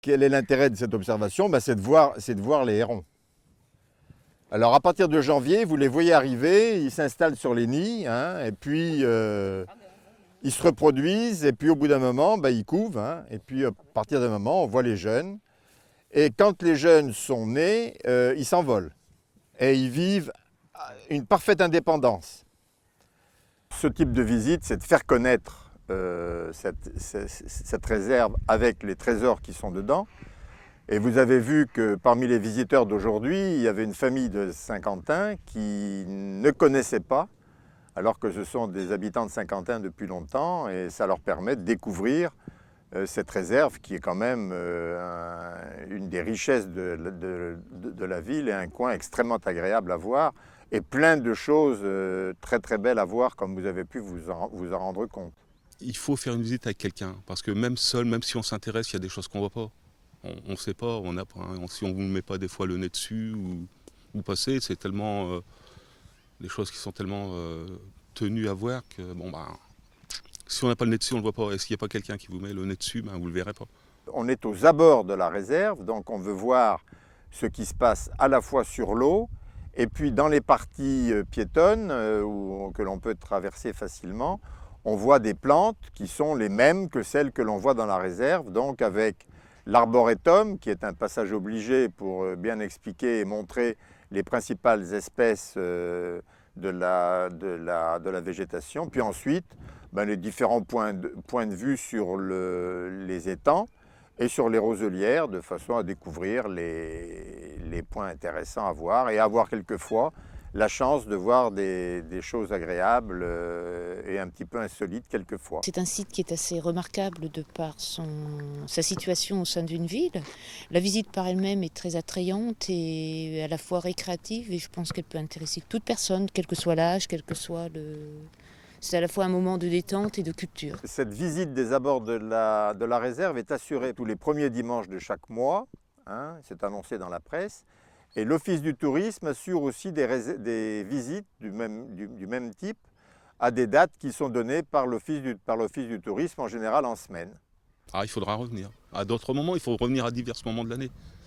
Quel est l'intérêt de cette observation? C'est de voir les hérons. Alors à partir de janvier, vous les voyez arriver, ils s'installent sur les nids, hein, et puis ils se reproduisent, et puis au bout d'un moment, ils couvent, hein, et puis à partir d'un moment, on voit les jeunes. Et quand les jeunes sont nés, ils s'envolent, et ils vivent une parfaite indépendance. Ce type de visite, c'est de faire connaître cette réserve avec les trésors qui sont dedans. Et vous avez vu que parmi les visiteurs d'aujourd'hui, il y avait une famille de Saint-Quentin qui ne connaissait pas, alors que ce sont des habitants de Saint-Quentin depuis longtemps, et ça leur permet de découvrir cette réserve qui est quand même une des richesses de la ville et un coin extrêmement agréable à voir et plein de choses très très belles à voir comme vous avez pu vous en rendre compte. Il faut faire une visite avec quelqu'un parce que même seul, même si on s'intéresse, il y a des choses qu'on ne voit pas. On ne sait pas, si on ne vous met pas des fois le nez dessus ou passer, c'est tellement des choses qui sont tellement tenues à voir que si on n'a pas le nez dessus, on ne le voit pas. Et s'il n'y a pas quelqu'un qui vous met le nez dessus, vous ne le verrez pas. On est aux abords de la réserve, donc on veut voir ce qui se passe à la fois sur l'eau et puis dans les parties piétonnes que l'on peut traverser facilement, on voit des plantes qui sont les mêmes que celles que l'on voit dans la réserve, donc avec l'arboretum, qui est un passage obligé pour bien expliquer et montrer les principales espèces de la végétation. Puis ensuite, les différents points de vue sur les étangs et sur les roselières, de façon à découvrir les points intéressants à voir et avoir quelquefois la chance de voir des choses agréables et un petit peu insolites quelquefois. C'est un site qui est assez remarquable de par sa situation au sein d'une ville. La visite par elle-même est très attrayante et à la fois récréative, et je pense qu'elle peut intéresser toute personne, quel que soit l'âge, quel que soit le... C'est à la fois un moment de détente et de culture. Cette visite des abords de la réserve est assurée tous les premiers dimanches de chaque mois, hein, c'est annoncé dans la presse. Et l'Office du tourisme assure aussi des visites du même type à des dates qui sont données par l'Office du tourisme, en général en semaine. Il faudra revenir. À d'autres moments, il faut revenir à divers moments de l'année.